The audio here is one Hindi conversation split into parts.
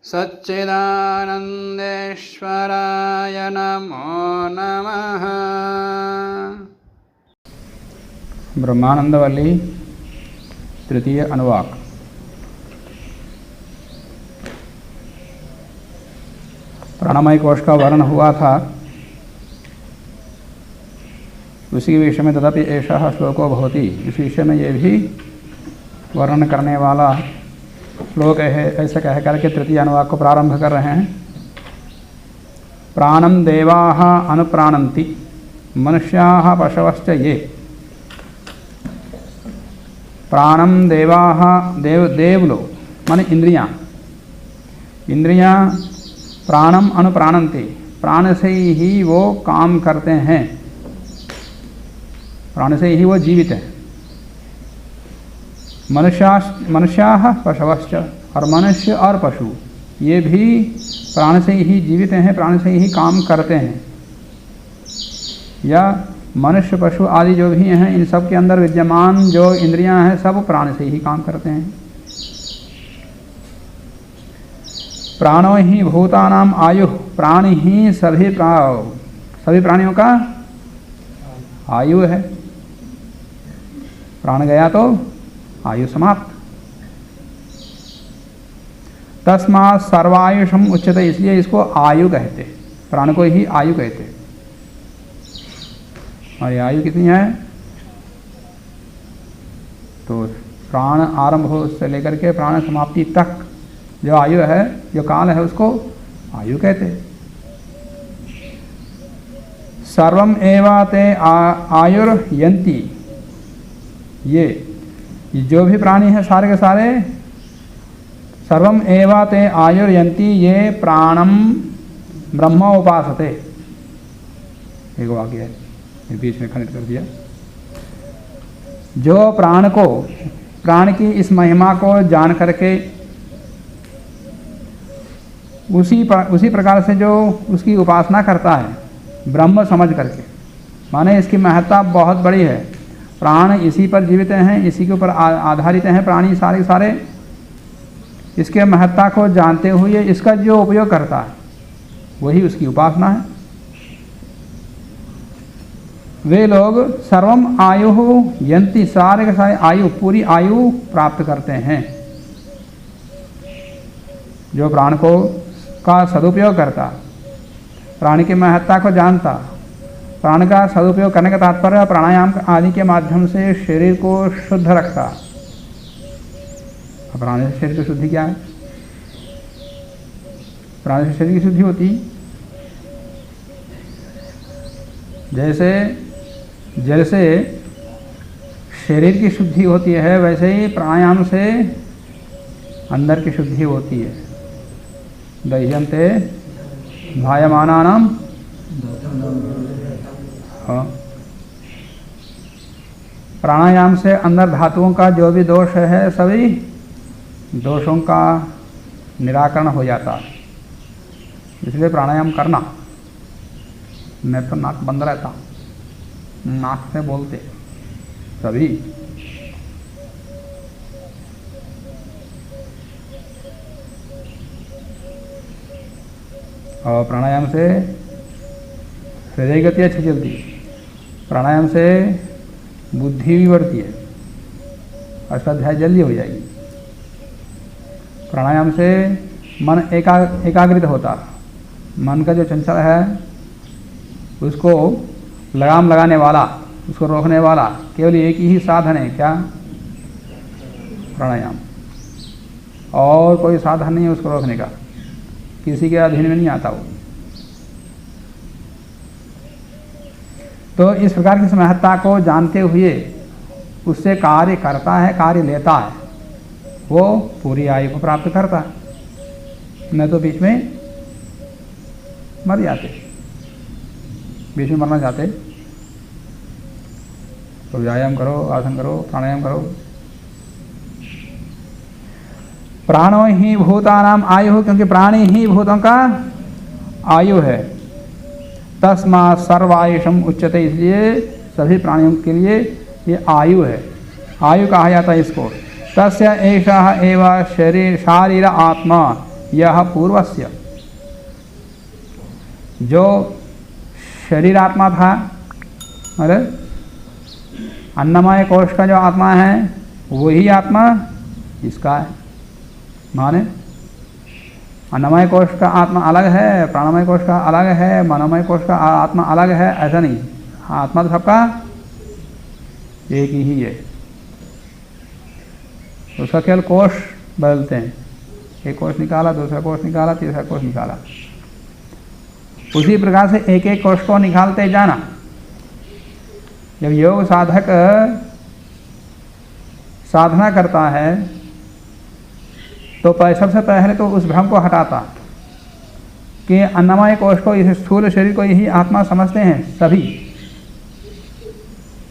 सच्चिदानन्देश्वराय नमो नमः। ब्रह्मानंदवल्ली तृतीय अनुवाक। प्राणमय कोश का वर्णन हुआ था, उसी विषय में तदपि ऐसा श्लोको भवति, इस विषय में ये भी वर्णन करने वाला श्लोक है। ऐसे कह करके तृतीय अनुवाक को प्रारंभ कर रहे हैं। प्राणम देवाः अनुप्राणन्ति मनुष्याः पशवश्च ये। प्राणम देवाः देव लोग माने इंद्रियां प्राणम अनुप्राणन्ति, प्राण से ही वो काम करते हैं, प्राण से ही वो जीवित है। मनुष्याः पशवश्च, और मनुष्य और पशु ये भी प्राण से ही जीवित हैं, प्राण से ही काम करते हैं। या मनुष्य पशु आदि जो भी हैं, इन सब के अंदर विद्यमान जो इंद्रियां हैं सब प्राण से ही काम करते हैं। प्राणो ही भूतानाम आयुः, प्राण ही सभी प्राणियों का आयु है। प्राण गया तो आयु समाप्त। तस्मात् सर्वायुषम उच्यते, इसलिए इसको आयु कहते, प्राण को ही आयु कहते। और ये आयु कितनी है? तो प्राण आरंभ हो से लेकर के प्राण समाप्ति तक जो आयु है, जो काल है, उसको आयु कहते। सर्वम एवा ते आयुर्यन्ति, ये जो भी प्राणी है सारे के सारे, सर्वम एवा ते आयुर्यन्ति ये प्राणम ब्रह्म उपासते। एक वाक्य है, बीच में खंडित कर दिया। जो प्राण की इस महिमा को जान करके उसी प्रकार से जो उसकी उपासना करता है, ब्रह्म समझ करके, माने इसकी महत्ता बहुत बड़ी है। प्राण इसी पर जीवित हैं, इसी के ऊपर आधारित हैं प्राणी सारे सारे। इसके महत्ता को जानते हुए इसका जो उपयोग करता है वही उसकी उपासना है। वे लोग सर्वम आयु यन्ति, सारे के सारे आयु, पूरी आयु प्राप्त करते हैं। जो प्राण का सदुपयोग करता, प्राण की महत्ता को जानता, प्राण का सदुपयोग करने का तात्पर्य प्राणायाम आदि के माध्यम से शरीर को शुद्ध रखता। प्राण से शरीर की शुद्धि क्या है? प्राण से शरीर की शुद्धि होती, जैसे जैसे शरीर की शुद्धि होती है, वैसे ही प्राणायाम से अंदर की शुद्धि होती है। दह्यन्ते भायमानानाम, हाँ, प्राणायाम से अंदर धातुओं का जो भी दोष है सभी दोषों का निराकरण हो जाता है। इसलिए प्राणायाम करना, नहीं तो नाक बंद रहता, नाक से बोलते सभी। और प्राणायाम से हृदय गति अच्छी चलती है, प्राणायाम से बुद्धि भी बढ़ती है, अष्टाध्याय जल्दी हो जाएगी। प्राणायाम से मन एकाग्रित होता, मन का जो चंचल है उसको लगाम लगाने वाला, उसको रोकने वाला केवल एक ही साधन है, क्या? प्राणायाम। और कोई साधन नहीं है उसको रोकने का, किसी के अधीन में नहीं आता वो। तो इस प्रकार की महत्ता को जानते हुए उससे कार्य करता है, कार्य लेता है, वो पूरी आयु को प्राप्त करता है। न तो बीच में मर जाते, बीच में मरना चाहते तो व्यायाम करो, आसन करो, प्राणायाम करो। प्राणो ही भूतानाम आयु, क्योंकि प्राणी ही भूतों का आयु है। तस्मात् सर्वायुषम उच्यते, इसलिए सभी प्राणियों के लिए ये आयु है, आयु कहा जाता है इसको। तस्य एषः एव शरीर शारीर आत्मा, यह पूर्वस्य जो शरीर आत्मा था, अरे अन्नमय कोश का जो आत्मा है वही आत्मा इसका है। माने अन्नमय कोश का आत्मा अलग है, प्राणमय कोश का अलग है, मनोमय कोश का आत्मा अलग है, ऐसा नहीं। आत्मा तो सबका एक ही है। उसका केवल कोश बदलते हैं, एक कोश निकाला, दूसरा कोश निकाला, तीसरा कोश निकाला। उसी प्रकार से एक एक कोश को निकालते जाना। जब योग साधक साधना करता है तो सबसे पहले तो उस भ्रम को हटाता कि अन्नमय कोश को, इस स्थूल शरीर को यही आत्मा समझते हैं सभी,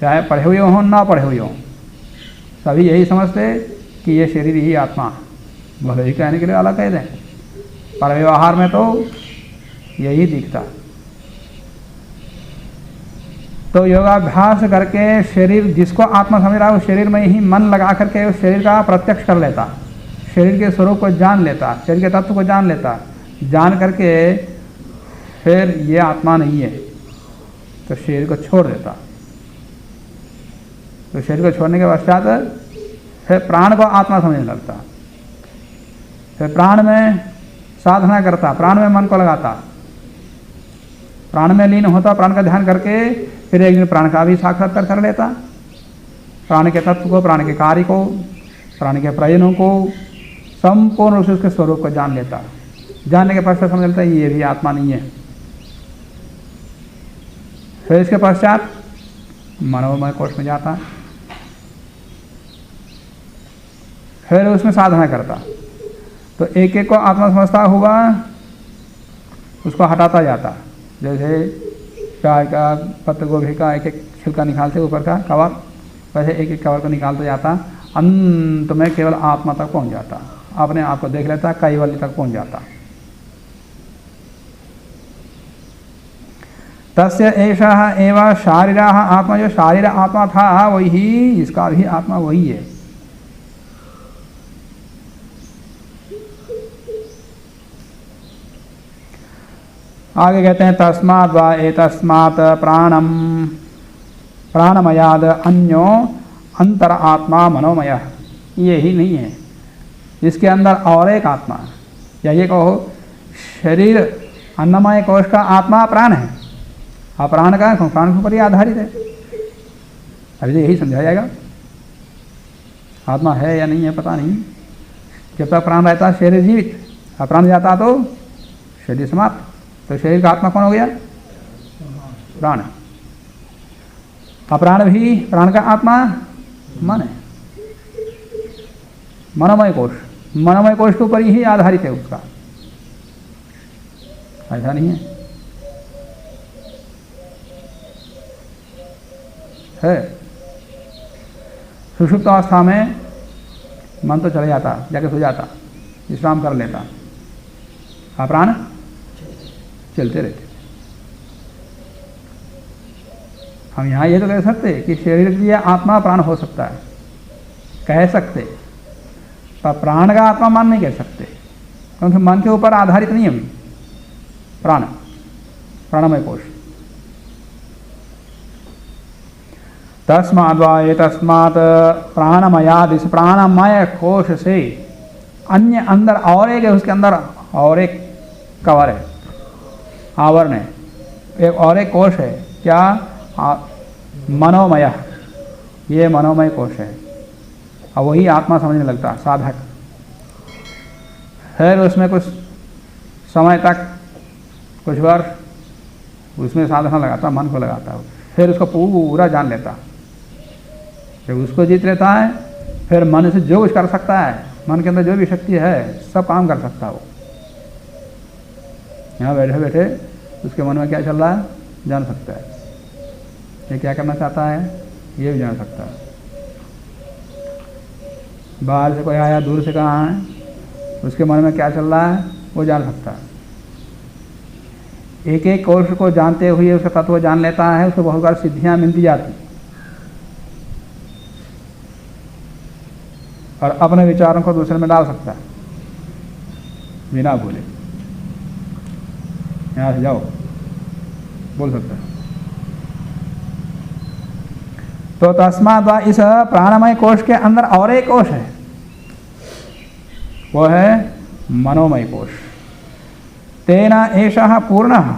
चाहे पढ़े हुए हों ना पढ़े हुए हों, सभी यही समझते कि ये शरीर ही आत्मा। भले ही कहने के लिए अलग कह दें, पर व्यवहार में तो यही दिखता। तो योगाभ्यास करके शरीर जिसको आत्मा समझ रहा है उस शरीर में ही मन लगा करके उस शरीर का प्रत्यक्ष कर लेता, शरीर के स्वरूप को जान लेता, शरीर के तत्व को जान लेता। जान करके फिर ये आत्मा नहीं है तो शरीर को छोड़ देता। तो शरीर को छोड़ने के पश्चात फिर प्राण को आत्मा समझने लगता, फिर प्राण में साधना करता, प्राण में मन को लगाता, प्राण में लीन होता, प्राण का ध्यान करके फिर एक दिन प्राण का भी साक्षात्कार कर लेता। प्राण के तत्व को, प्राण के कार्य को, प्राण के प्रयोजनों को संपूर्ण रूप से उसके स्वरूप को जान लेता। जानने के पश्चात समझ लेता ये भी आत्मा नहीं है। फिर इसके पश्चात मनोमय कोश में जाता, फिर उसमें साधना करता। तो एक एक को आत्मा समझता हुआ उसको हटाता जाता। जैसे प्याज का, पत्ता गोभी का एक एक छिलका निकालते ऊपर का कवर, वैसे एक एक कवर को निकालता जाता। अंत में केवल आत्मा तक पहुंच जाता, अपने आप को देख लेता, कैवल्य तक पहुंच जाता। तस्य एषः एव शारीरः आत्मा, जो शारीर आत्मा था वही इसका भी आत्मा वही है। आगे कहते हैं तस्मात् वा एतस्मात् प्राणमयाद अन्यो अंतर आत्मा मनोमय। ये ही नहीं है, इसके अंदर और एक आत्मा, या ये कहो शरीर अन्नमय कोश का आत्मा प्राण है, और प्राण का प्राण के ऊपर ही आधारित है। अभी तो यही समझा जाएगा, आत्मा है या नहीं है पता नहीं। जब तक प्राण रहता शरीर जीवित, और प्राण जाता तो शरीर समाप्त। तो शरीर का आत्मा कौन हो गया? प्राण। अप्राण भी प्राण का आत्मा मन है, मनोमय कोश। मनोमय कोश के ऊपर ही आधारित है उसका, ऐसा नहीं है। सुषुप्त अवस्था में मन तो चले जाता, जाके सो जाता, विश्राम कर लेता, प्राण चलते रहते। हम यहाँ ये तो कह सकते कि शरीर के लिए आत्मा प्राण हो सकता है, कह सकते, पर प्राण का आत्मा मन नहीं कह सकते, क्योंकि मन के ऊपर आधारित नहीं है प्राण, प्राणमय कोश। तस्माद् वा एतस्मात् प्राणमयाद, इस प्राणमय कोश से अन्य अंदर और एक है, उसके अंदर और एक कवर है, आवरण है, एक और एक कोश है। क्या? मनोमय। ये मनोमय कोश है, और वही आत्मा समझने लगता साधक। फिर उसमें कुछ समय तक, कुछ वर्ष उसमें साधना लगाता, मन को लगाता, फिर उसको पूरा जान लेता। जब उसको जीत लेता है फिर मन से जो कुछ कर सकता है, मन के अंदर जो भी शक्ति है सब काम कर सकता है वो। यहाँ बैठे बैठे उसके मन में क्या चल रहा है जान सकता है, ये क्या करना चाहता है ये भी जान सकता है। बाहर से कोई आया, दूर से कहाँ है, उसके मन में क्या चल रहा है वो जान सकता है। एक एक कोश को जानते हुए उसका तत्व जान लेता है, उसको बहुत बार सिद्धियाँ मिलती जाती, और अपने विचारों को दूसरे में डाल सकता है। बिना बोले। यहाँ से जाओ, बोल सकते हैं। तो तस्मात् इस प्राणमय कोश के अंदर और एक कोश है, वो है मनोमय कोश। तेना एषः पूर्णः,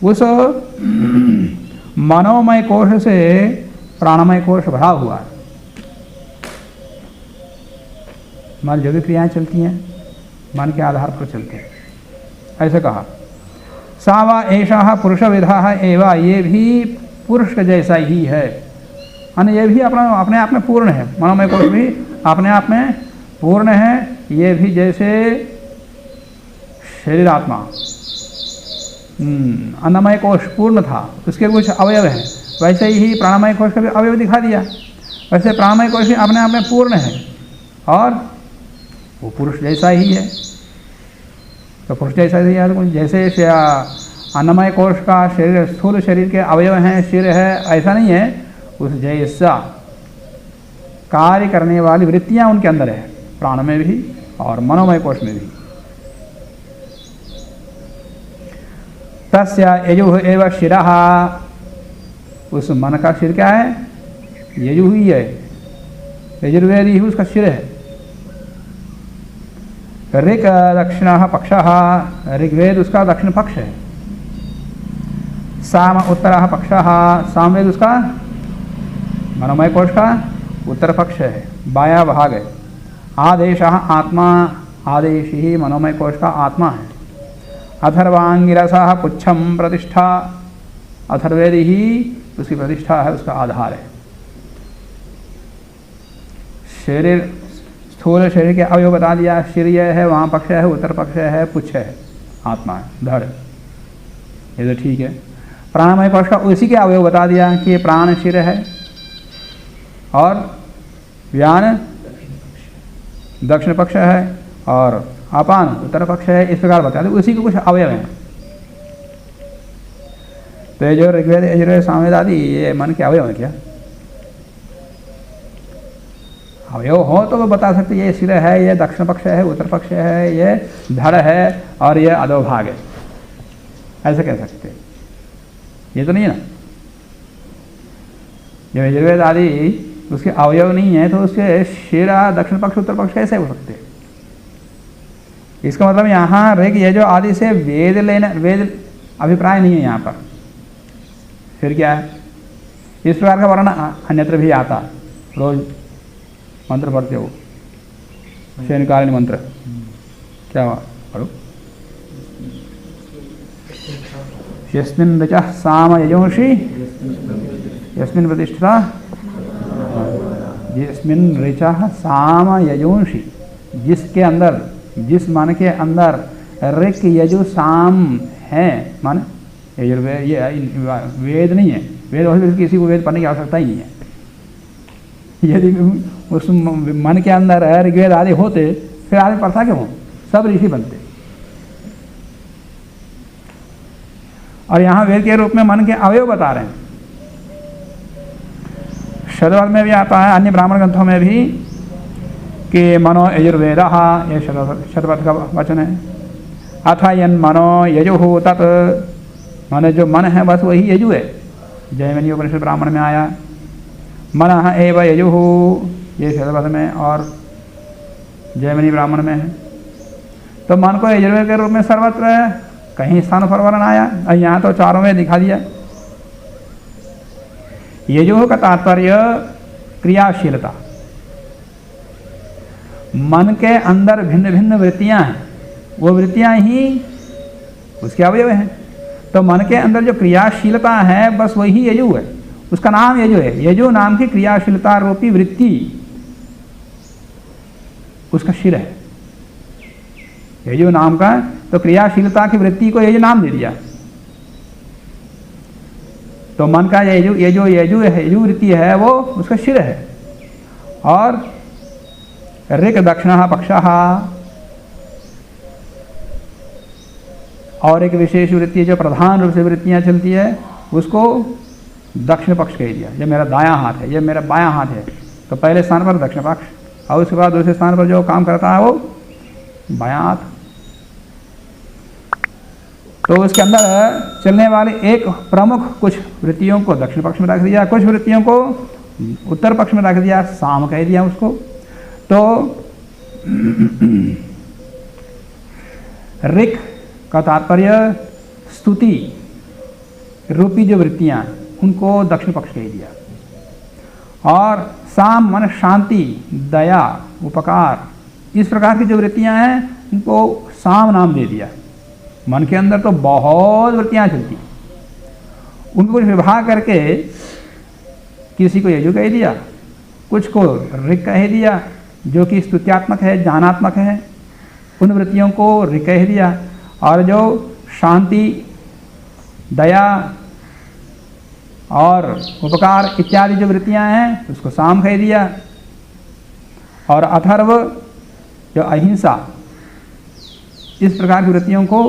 उस मनोमय कोश से प्राणमय कोश भरा हुआ है। हमारी जो भी क्रियाएं चलती हैं मन के आधार पर चलती हैं, ऐसे कहा। सा वा एषः पुरुष विधा एवं, ये भी पुरुष के जैसा ही है, यानी ये भी अपने आप में पूर्ण है। मनोमय कोश भी अपने आप में पूर्ण है। ये भी जैसे शरीर आत्मा अन्नमय कोश पूर्ण था, उसके कुछ अवयव हैं, वैसे ही प्राणमय कोश का भी अवयव दिखा दिया। वैसे प्राणमय कोश भी अपने आप में पूर्ण है और वो पुरुष जैसा ही है। तो पुरुष जैसा ही है, तो जैसे अन्नमय कोश का शरीर, स्थूल शरीर के अवयव हैं, सिर है, ऐसा नहीं है। उस जैसा कार्य करने वाली वृत्तियां उनके अंदर है, प्राण में भी और मनोमय कोश में भी। तस्य यजुः एव शिरः, उस मन का सिर क्या है? यजु ही है, यजुर्वेद ही उसका सिर है। ऋक् दक्षिणः पक्षः, ऋग्वेद उसका दक्षिण पक्ष है। साम उत्तरः पक्षः, सामवेद उसका मनोमय कोश का उत्तर पक्ष है, बाया भाग है। आदेशः आत्मा, आदेश ही मनोमय कोश का आत्मा है। अथर्वांगिरसः पुच्छम प्रतिष्ठा, अथर्वेद ही उसकी प्रतिष्ठा है, उसका आधार है। शरीर, स्थूल शरीर के अवयव बता दिया, सिर यह है, वहाँ पक्ष है, उत्तर पक्ष है, पुच्छ है, आत्मा है, धड़, ये तो ठीक है। प्राणमय कोश का उसी के अवयव बता दिया कि प्राण सिर है और व्यान दक्षिण पक्ष है और अपान उत्तर पक्ष है, इस प्रकार बता दिया। उसी के कुछ अवयव हैं। तो ये जो ऋग्वेद, यजुर्वेद, सामवेद आदि ये मन के अवयव है क्या? अवयव हो तो वो बता सकते ये सिर है, ये दक्षिण पक्ष है, उत्तर पक्ष है, ये धड़ है और ये अधोभाग है, ऐसे कह सकते। ये तो नहीं है ना। जब यजुर्वेद आदि उसके अवयव नहीं है तो उसके सिर, दक्षिण पक्ष, उत्तर पक्ष कैसे हो सकते? इसका मतलब यहाँ ऋग यजु आदि से वेद लेना, वेद अभिप्राय नहीं है यहाँ पर। फिर क्या है? इस प्रकार का वर्णन अन्यत्र भी आता, रोज मंत्र पढ़ते हो, शयनकालीन मंत्र, क्या हुआ पढ़ो? यस्मिन् ऋचः साम यजोंषि यस्मिन् प्रतिष्ठिता, यस्मिन् ऋचः साम यजोंषि, जिसके अंदर, जिस मन के अंदर ऋक यजु साम है, मान यजुर्वेद, ये वेद नहीं है। वेद किसी को वेद पढ़ने की आवश्यकता ही नहीं है। यदि उस मन के अंदर ऋग्वेद आदि होते फिर आदि पढ़ता क्यों? सब ऋषि बनते। और यहाँ वेद के रूप में मन के अवयव बता रहे हैं। शतपथ में भी आता है, अन्य ब्राह्मण ग्रंथों में भी, कि मनो यजुर्वेद, ये शतपथ का वचन है। अथ यन मनो यजुः तत्, माने जो मन है बस वही यजु है। जैमिनी उपनिषद ब्राह्मण में आया, मनः एव यजुः, ये शतपथ में और जैमिनी ब्राह्मण में है। तो मन को यजुर्वेद के रूप में सर्वत्र कहीं स्थान पर वर्णन आया, और यहाँ तो चारों में दिखा दिया। यजुः का तात्पर्य क्रियाशीलता। मन के अंदर भिन्न भिन्न वृत्तियां हैं, वो वृत्तियां ही उसके अवयव हैं। तो मन के अंदर जो क्रियाशीलता है बस वही यजु है, उसका नाम यजु है। यजु नाम की क्रियाशीलता रूपी वृत्ति उसका सिर है। यजु नाम का, तो क्रियाशीलता की वृत्ति को यजु नाम दे दिया। तो मन का यजु वृत्ति है वो उसका सिर है। और ऋक दक्षिणः पक्षः, और एक विशेष वृत्ति जो प्रधान रूप से वृत्तियां चलती है उसको दक्षिण पक्ष कह दिया। ये मेरा दायां हाथ है, ये मेरा बायां हाथ है, तो पहले स्थान पर दक्षिण पक्ष, और उसके बाद दूसरे स्थान पर जो काम करता है वो बायां हाथ। तो उसके अंदर चलने वाले एक प्रमुख कुछ वृत्तियों को दक्षिण पक्ष में रख दिया, कुछ वृत्तियों को उत्तर पक्ष में रख दिया, साम कह दिया उसको। तो ऋक का तात्पर्य स्तुति रूपी जो वृत्तियां, उनको दक्षिण पक्ष कह दिया। और साम मन शांति, दया, उपकार, इस प्रकार की जो वृत्तियां हैं उनको साम नाम दे दिया। मन के अंदर तो बहुत वृत्तियां चलती, उनको कुछ विभाग करके किसी को यजु कह दिया, कुछ को ऋक कह दिया जो कि स्तुत्यात्मक है, ज्ञानात्मक है, उन वृत्तियों को ऋक कह दिया। और जो शांति, दया और उपकार इत्यादि जो वृत्तियां हैं उसको साम कह दिया। और अथर्व जो अहिंसा, इस प्रकार की वृत्तियों को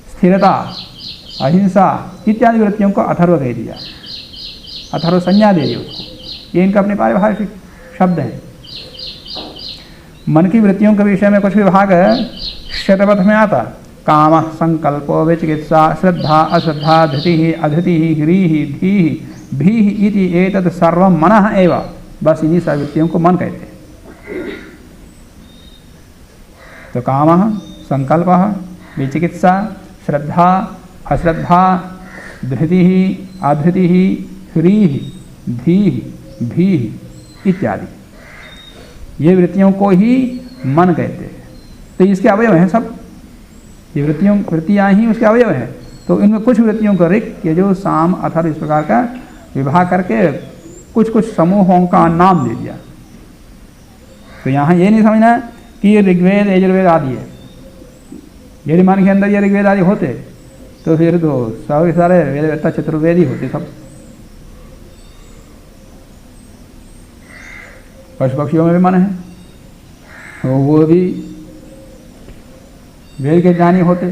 स्थिरता, अहिंसा इत्यादि वृत्तियों को अथर्व कह दिया, अथर्व संज्ञा दे दी उसको। ये इनका अपने पारिभाषिक शब्द हैं। मन की वृत्तियों के विषय में कुछ विभाग शतपथ में आता। काम, संकल्पो, विचिकित्सा, श्रद्धा, अश्रद्धा, धृति, अधृति, ह्रीः, धीः, भीः इति एतत् सर्वं मनः एव। बस इन्हीं सब वृत्तियों को मन कहते हैं। तो काम, संकल्प, विचिकित्सा, श्रद्धा, अश्रद्धा, धृति, अधृति, ह्रीः, धीः, भीः इत्यादि, ये वृत्तियों को ही मन कहते हैं। तो इसके अवयव हैं सब, ये वृत्तियाँ ही उसके अवयव हैं। तो इनमें कुछ वृत्तियों को ऋक, यजु, साम, अथर्व इस प्रकार का विभाग करके कुछ कुछ समूहों का नाम दे दिया। तो यहाँ ये नहीं समझना कि ये ऋग्वेद, यजुर्वेद आदि है। यदि मन के अंदर ये ऋग्वेद आदि होते तो फिर तो सारे वेद चतुर्वेद ही होते सब। पशु पक्षियों में भी मन है, तो वो भी वेद के ज्ञानी होते।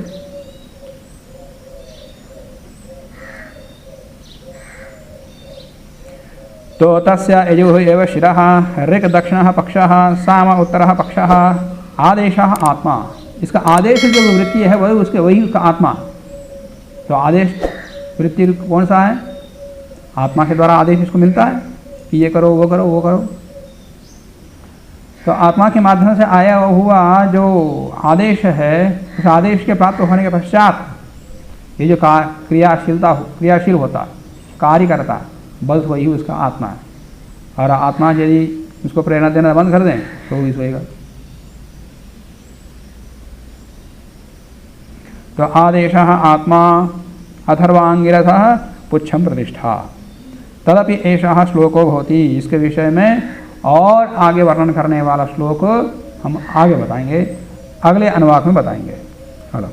तो तस्य यजुः एव शिरः, ऋक् दक्षिणः पक्षः, साम उत्तरः पक्षः, आदेशः आत्मा। इसका आदेश जो वृत्ति है वही उसके वही उसका आत्मा। तो आदेश वृत्ति कौन सा है? आत्मा के द्वारा आदेश इसको मिलता है कि ये करो, वो करो, वो करो। तो आत्मा के माध्यम से आया हुआ जो आदेश है, उस आदेश के प्राप्त होने के पश्चात ये जो क्रियाशील होता, कार्य करता, बस वही उसका आत्मा है। और आत्मा यदि उसको प्रेरणा देना बंद कर दें तो वो भी सोएगा। तो आदेशः आत्मा अथर्वांगिरसः पुच्छं प्रतिष्ठा तदपि एषः श्लोको भवति। इसके विषय में और आगे वर्णन करने वाला श्लोक हम आगे बताएंगे, अगले अनुवाक में बताएंगे। हेलो।